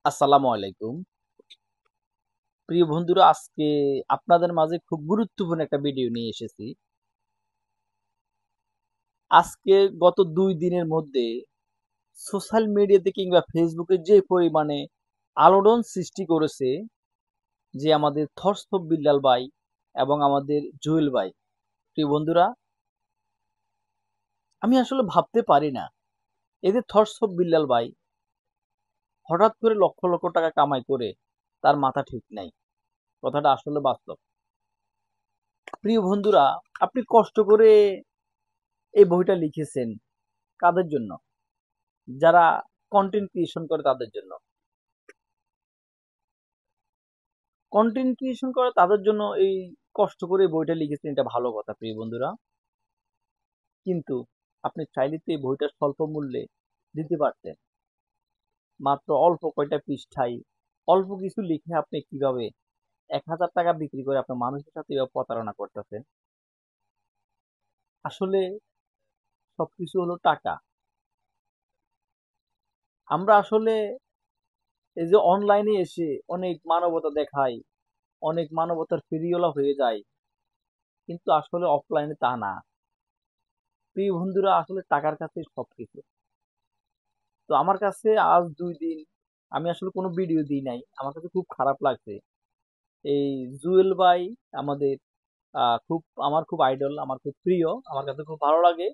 আসসালামু আলাইকুম। প্রিয় বন্ধুরা, আজকে আপনাদের মাঝে খুব গুরুত্বপূর্ণ একটা ভিডিও নিয়ে এসেছি। আজকে গত ২ দিনের মধ্যে সোশ্যাল মিডিয়াতে কিংবা ফেসবুকে যে পরিমাণে আলোড়ন সৃষ্টি করেছে, যে আমাদের থরসব বিল্লাল ভাই এবং আমাদের জুয়েল ভাই। প্রিয় বন্ধুরা, আমি আসলে ভাবতে পারি না এদের থরসব বিল্লাল ভাই হঠাৎ করে লক্ষ লক্ষ টাকা কামাই করে তার মাথা ঠিক নাই। কথাটা আসলে বাস্তব। প্রিয় বন্ধুরা, আপনি কষ্ট করে এই বইটা লিখেছেন কাদের জন্য? যারা কন্টেন্ট ক্রিয়েশন করে তাদের জন্য। কন্টেন্ট ক্রিয়েশন করে তাদের জন্য এই কষ্ট করে বইটা লিখেছেন, এটা ভালো কথা প্রিয় বন্ধুরা। কিন্তু আপনি চাইলে তো এই বইটা স্বল্প মূল্যে দিতে পারতেন। মাত্র অল্প কয়টা পৃষ্ঠায় অল্প কিছু লিখে আপনি কিভাবে ১,০০০ টাকা বিক্রি করে আপনার মানুষের সাথে এভাবে প্রতারণা করতেছেন? আসলে সবকিছু হলো টাকা। আমরা আসলে এই যে অনলাইনে এসে অনেক মানবতা দেখাই, অনেক মানবতার ফেরিওয়ালা হয়ে যায়, কিন্তু আসলে অফলাইনে তা না। প্রিয় বন্ধুরা, আসলে টাকার কাছে সবকিছু। তো আমার কাছে আজ ২ দিন আমি আসলে কোনো ভিডিও দিই নাই, আমার কাছে খুব খারাপ লাগছে। এই জুয়েল ভাই আমাদের খুব, আমার খুব আইডল, আমার খুব প্রিয়, আমার কাছে খুব ভালো লাগে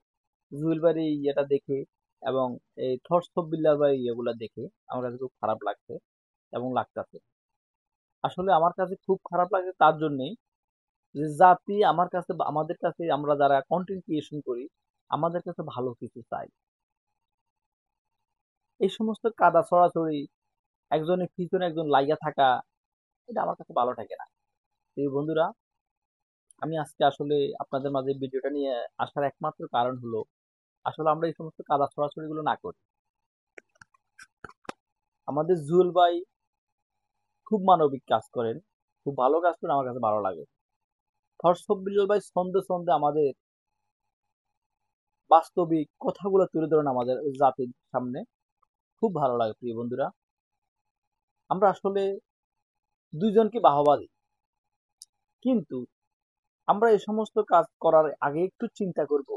জুয়েল ভাইয়ের এই ইয়েটা দেখে। এবং এই থটস অফ বিল্লাল ভাই ইয়েগুলা দেখে আমার কাছে খুব খারাপ লাগছে এবং লাগতাছে। আসলে আমার কাছে খুব খারাপ লাগে তার জন্যই, যে জাতি আমার কাছে আমাদের কাছে, আমরা যারা কন্টেন্ট ক্রিয়েশন করি, আমাদের কাছে ভালো কিছু চাই। এই সমস্ত কাদা ছড়াছড়ি, একজনের পিছনে একজন লাইগা থাকা, এটা আমার কাছে ভালো থাকে না। এই বন্ধুরা, আমি আজকে আসলে আপনাদের মাঝে ভিডিওটা নিয়ে আসার একমাত্র কারণ হলো, আসলে আমরা এই সমস্ত কাদা ছড়াছড়ি গুলো না করি। আমাদের জুয়েল ভাই খুব মানবিক কাজ করেন, খুব ভালো কাজ করেন, আমার কাছে ভালো লাগে। থরসব বিল্লাল ভাই ছন্দে ছন্দে আমাদের বাস্তবিক কথাগুলো তুলে ধরেন আমাদের জাতির সামনে, খুব ভালো লাগে প্রিয় বন্ধুরা। আমরা আসলে দুইজনকে বাহবা দিই, কিন্তু আমরা এই সমস্ত কাজ করার আগে একটু চিন্তা করব,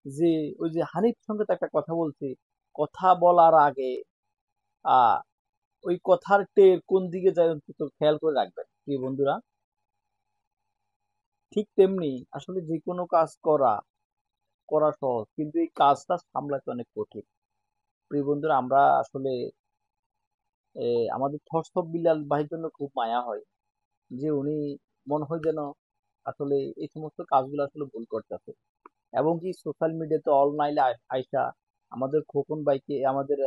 যে ওই যে হানিফ সঙ্গে তো একটা কথা বলছি, কথা বলার আগে আহ ওই কথার টের কোন দিকে যায় অন্তত খেয়াল করে রাখবেন প্রিয় বন্ধুরা। ঠিক তেমনি আসলে যে কোনো কাজ করা করা সহজ, কিন্তু এই কাজটা সামলাতে অনেক কঠিন। প্রিয় বন্ধুরা, আমরা আসলে আমাদের থরসব বিলাল ভাইয়ের জন্য খুব মায়া হয়, যে উনি মনে হয় যেন আসলে এই সমস্ত কাজগুলো আসলে ভুল করতেছে। এবং কি সোশ্যাল মিডিয়াতে অনলাইনে আইসা আমাদের খোকন ভাইকে, আমাদের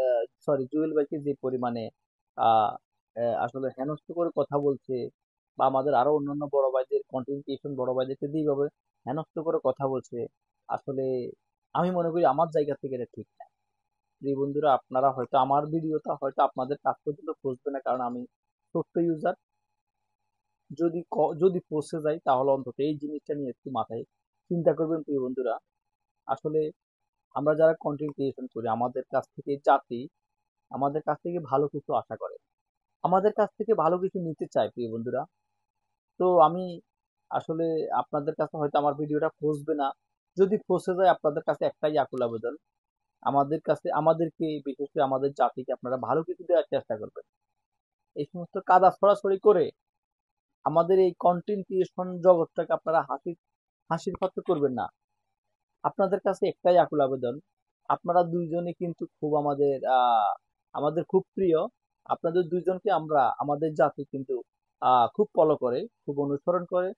সরি জুয়েল ভাইকে যে পরিমাণে আহ, আসলে হেনস্থ করে কথা বলছে, বা আমাদের আরো অন্যান্য বড় ভাইদের, কন্টেন্ট ক্রিয়েশন বড় ভাইদেরকে যেভাবে হেনস্থ করে কথা বলছে, আসলে আমি মনে করি আমার জায়গা থেকে এটা ঠিক না। যে বন্ধুরা, আপনারা হয়তো আমার ভিডিওটা হয়তো আপনাদের কাছ পর্যন্ত পৌঁছবে না, কারণ আমি ছোট্ট ইউজার। যদি যদি পৌঁছে যায় তাহলে অন্তত এই জিনিসটা নিয়ে একটু মাথায় চিন্তা করবেন প্রিয় বন্ধুরা। আসলে আমরা যারা কন্টেন্ট ক্রিয়েশন করি, আমাদের কাছ থেকে জাতি আমাদের কাছ থেকে ভালো কিছু আশা করে, আমাদের কাছ থেকে ভালো কিছু নিতে চায় প্রিয় বন্ধুরা। তো আমি আসলে আপনাদের কাছে হয়তো আমার ভিডিওটা পৌঁছবে না, যদি পৌঁছে যায় আপনাদের কাছে একটাই আকুল আবেদন, আমাদের কাছে, আমাদেরকে, বিশেষ করে আমাদের জাতিকে আপনারা ভালো কিছু দেওয়ার চেষ্টা করবেন। এই সমস্ত কাদা ছড়াছড়ি করে আমাদের এই কন্টেন্ট ক্রিয়েশন জগৎটাকে আপনারা হাসির পাত্র করবেন না। আপনাদের কাছে একটাই আকুল আবেদন, আপনারা দুইজনে কিন্তু খুব আমাদের আমাদের খুব প্রিয়। আপনাদের দুইজনকে আমরা, আমাদের জাতি কিন্তু খুব ফলো করে, খুব অনুসরণ করে।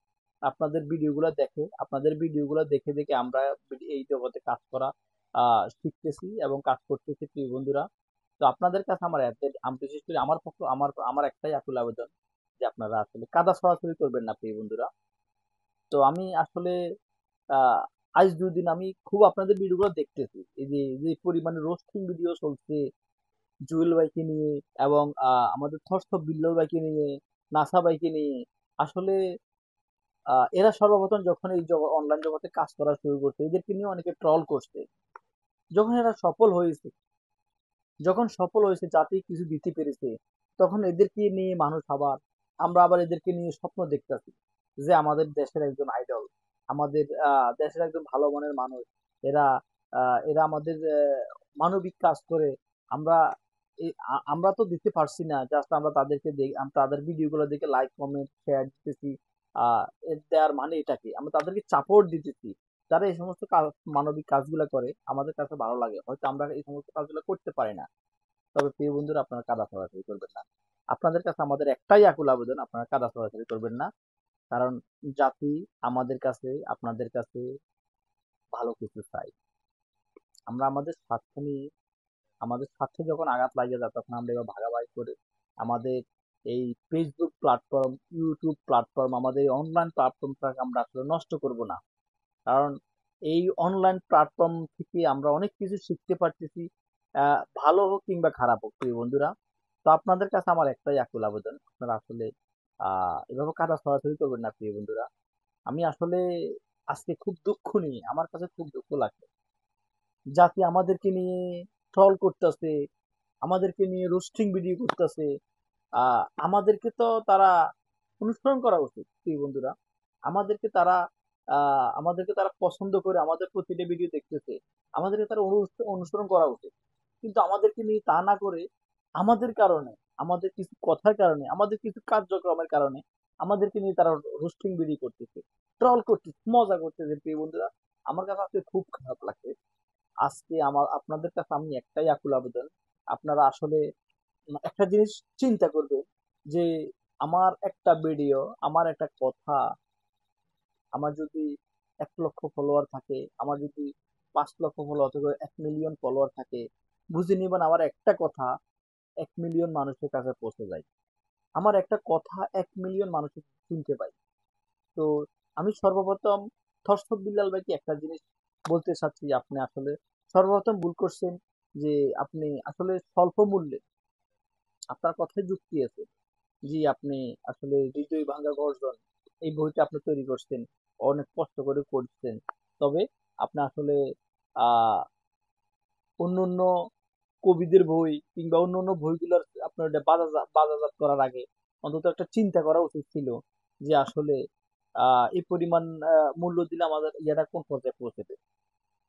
আপনাদের ভিডিওগুলো দেখে, আপনাদের ভিডিওগুলো দেখে দেখে আমরা এই জগতে কাজ করা শিখতেছি এবং কাজ করতেছি প্রিয় বন্ধুরা। তো আপনাদের কাছে আমার আমি বিশেষ করে আমার পক্ষ, আমার আমার একটাই আকুল আবেদন, যে আপনারা আসলে কাদা ছড়াছড়ি করবেন না প্রিয় বন্ধুরা। তো আমি আসলে আহ আজ ২ দিন আমি খুব আপনাদের ভিডিওগুলো দেখতেছি, এই যে যে পরিমাণে রোস্টিং ভিডিও চলছে জুয়েল ভাইকে নিয়ে, এবং আমাদের থরসব বিল্লাল ভাইকে নিয়ে, নাসা ভাইকে নিয়ে। আসলে এরা সর্বপ্রথম যখন এই অনলাইন জগতে কাজ করা শুরু করছে, এদেরকে নিয়ে অনেকে ট্রল করছে। যখন এরা সফল হয়েছে, যখন সফল হয়েছে, জাতি কিছু দিতে পেরেছে, তখন এদেরকে নিয়ে মানুষ আবার, আমরা আবার এদেরকে নিয়ে স্বপ্ন দেখতেছি যে আমাদের দেশের একজন আইডল, আমাদের দেশের একজন ভালো মনের মানুষ, এরা এরা আমাদের মানবিক কাজ করে। আমরা আমরা তো দিতে পারছি না, জাস্ট আমরা তাদেরকে তাদের ভিডিও গুলো দেখে লাইক কমেন্ট শেয়ার দিতেছি। এর দেওয়ার মানে এটাকে আমরা তাদেরকে সাপোর্ট দিতেছি। যারা এই সমস্ত কাজ, মানবিক কাজগুলো করে, আমাদের কাছে ভালো লাগে। হয়তো আমরা এই সমস্ত কাজগুলো করতে পারি না, তবে প্রিয় বন্ধুরা, আপনারা কাদা ছড়াছড়ি করবেন না। আপনাদের কাছে আমাদের একটাই আকুল আবেদন, আপনারা কাদা ছড়াছড়ি করবেন না। কারণ জাতি আমাদের কাছে, আপনাদের কাছে ভালো কিছু চাই। আমরা আমাদের স্বার্থ নিয়ে, আমাদের স্বার্থে যখন আঘাত লাগিয়ে যায়, তখন আমরা এবার ভাগাভাগি করে আমাদের এই ফেসবুক প্ল্যাটফর্ম, ইউটিউব প্ল্যাটফর্ম, আমাদের এই অনলাইন প্ল্যাটফর্মটাকে আমরা আসলে নষ্ট করব না। কারণ এই অনলাইন প্ল্যাটফর্ম থেকে আমরা অনেক কিছু শিখতে পারতেছি, ভালো হোক কিংবা খারাপ হোক প্রিয় বন্ধুরা। তো আপনাদের কাছে আমার একটাই আকুল আবেদন, আপনারা আসলে এভাবে কাদা ছড়াছড়ি করবেন না প্রিয় বন্ধুরা। আমি আসলে আজকে খুব দুঃখ নিয়ে, আমার কাছে খুব দুঃখ লাগছে, জাতি আমাদেরকে নিয়ে ট্রল করতেছে, আমাদেরকে নিয়ে রোস্টিং ভিডিও করতেছে। আমাদেরকে তো তারা অনুসরণ করা উচিত প্রিয় বন্ধুরা। আমাদেরকে তারা আমাদেরকে তারা পছন্দ করে আমাদের প্রতিটা ভিডিও দেখতেছে, আমাদেরকে তারা অনুসরণ করা উচিত। কিন্তু আমাদেরকে নিয়ে তা না করে, আমাদের কারণে, আমাদের কিছু কথার কারণে, আমাদের কিছু কার্যক্রমের কারণে আমাদেরকে নিয়ে তারা রোস্টিং ভিডিও করতেছে, ট্রল করতেছে, মজা করতেছে প্রিয় বন্ধুরা। আমার কাছে আজকে খুব খারাপ লাগছে। আজকে আমার আপনাদের কাছে আমি একটাই আকুল আবেদন, আপনারা আসলে একটা জিনিস চিন্তা করবে, যে আমার একটা ভিডিও, আমার একটা কথা, আমার যদি 1 লক্ষ ফলোয়ার থাকে, আমার যদি 5 লক্ষ ফলোয়ার থাকে, 1 মিলিয়ন ফলোয়ার থাকে, বুঝে নিবেন আমার একটা কথা 1 মিলিয়ন মানুষের কাছে পৌঁছে যায়। আমার একটা কথা 1 মিলিয়ন মানুষের শুনতে পাই। তো আমি সর্বপ্রথম থরসব বিল্লাল ভাইকে একটা জিনিস বলতে চাচ্ছি, আপনি আসলে সর্বপ্রথম ভুল করছেন, যে আপনি আসলে স্বল্প মূল্যে, আপনার কথায় যুক্তি আছে, জি আপনি আসলে হৃদয় ভাঙা গর্জন, এই বইটা আপনি তৈরি করছেন, অনেক কষ্ট করে করছেন। তবে আপনি আসলে আহ অন্য অন্য কবিদের বই কিংবা অন্য অন্য বইগুলোর আপনার ওটা বাজারজাত করার আগে অন্তত একটা চিন্তা করা উচিত ছিল, যে আসলে এই পরিমাণ মূল্য দিলে আমাদের ইয়েটা কোন পর্যায়ে পৌঁছবে।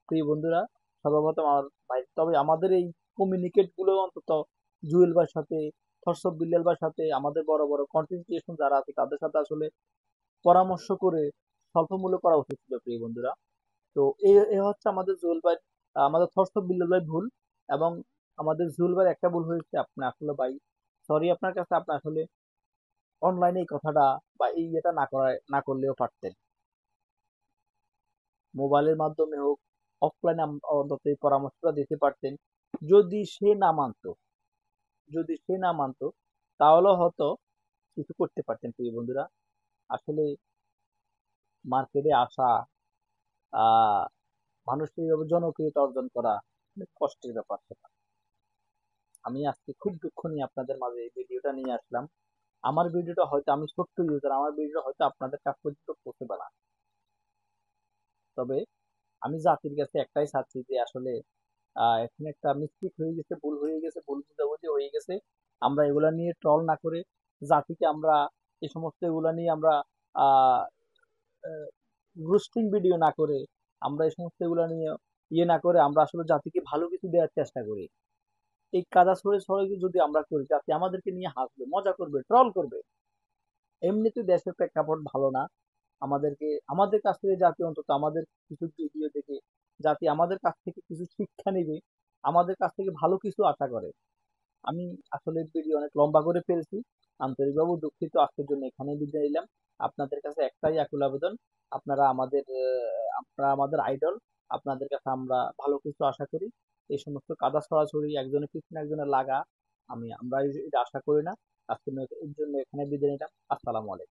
প্রিয় বন্ধুরা, সর্বপ্রথম আমার ভাই, তবে আমাদের এই কমিউনিকেট গুলো অন্তত জুয়েল ভাইয়ের সাথে, থরসব বিল্লাল ভাইয়ের সাথে, আমাদের বড় বড় কন্টেন্ট ক্রিয়েশন যারা আছে তাদের সাথে আসলে পরামর্শ করে স্বল্প মূল্য করা উচিত ছিল প্রিয় বন্ধুরা। তো এ হচ্ছে আমাদের জুয়েল ভাই, আমাদের থরসব বিল্লাল ভাই ভুল, এবং আমাদের জুয়েল ভাইয়ের একটা ভুল হয়েছে, আপনি আসলে ভাই সরি আপনার কাছে, আপনি আসলে অনলাইনে এই কথাটা বা এই ইয়েটা না করলেও পারতেন, মোবাইলের মাধ্যমে হোক, অফলাইনে অন্তত এই পরামর্শটা দিতে পারতেন। যদি সে না মানতো, যদি সে না মানতো তাহলে হয়তো কিছু করতে পারতেন প্রিয় বন্ধুরা। আসলে মার্কেটে আসা, আহ মানুষের এইভাবে জনপ্রিয়তা অর্জন করা অনেক কষ্টের ব্যাপার সেটা। আমি আজকে খুব দুঃখ নিয়ে আপনাদের মাঝে এই ভিডিওটা নিয়ে আসলাম। আমার ভিডিওটা হয়তো, আমি ছোট্ট ইউজার, আমার ভিডিওটা হয়তো আপনাদের কাছ পর্যন্ত পৌঁছবে না। তবে আমি জাতির কাছে একটাই চাচ্ছি, যে আসলে এখানে একটা মিস্টেক হয়ে গেছে, ভুল হয়ে গেছে, ভুল বুঝাবুঝি হয়ে গেছে। আমরা এগুলা নিয়ে ট্রল না করে, জাতিকে আমরা এই সমস্ত এগুলা নিয়ে আমরা আহ রোস্টিং ভিডিও না করে, আমরা এই সমস্ত এগুলা নিয়ে ইয়ে না করে, আমরা আসলে জাতিকে ভালো কিছু দেওয়ার চেষ্টা করি। এই কাদা ছড়ে ছড়ে যদি আমরা করি, জাতি আমাদেরকে নিয়ে হাসবে, মজা করবে, ট্রল করবে। এমনিতে দেশের প্রেক্ষাপট ভালো না। আমাদের কাছ থেকে জাতি অন্তত আমাদের কিছু ভিডিও দেখে জাতি আমাদের কাছ থেকে কিছু শিক্ষা নেবে, আমাদের কাছ থেকে ভালো কিছু আশা করে। আমি আসলে ভিডিও অনেক লম্বা করে ফেলছি, আন্তরিকভাবে দুঃখিত। আজকের জন্য এখানেই বিদায় নিলাম। আপনাদের কাছে একটাই আকুল আবেদন, আপনারা আমাদের আইডল, আপনাদের কাছে আমরা ভালো কিছু আশা করি। এই সমস্ত কাদা ছড়াছড়ি একজনের পিছনে একজনের লাগা, আমরা এটা আশা করি না। আজকের জন্য এর জন্য এখানে বিদায় নিলাম। আসসালামু আলাইকুম।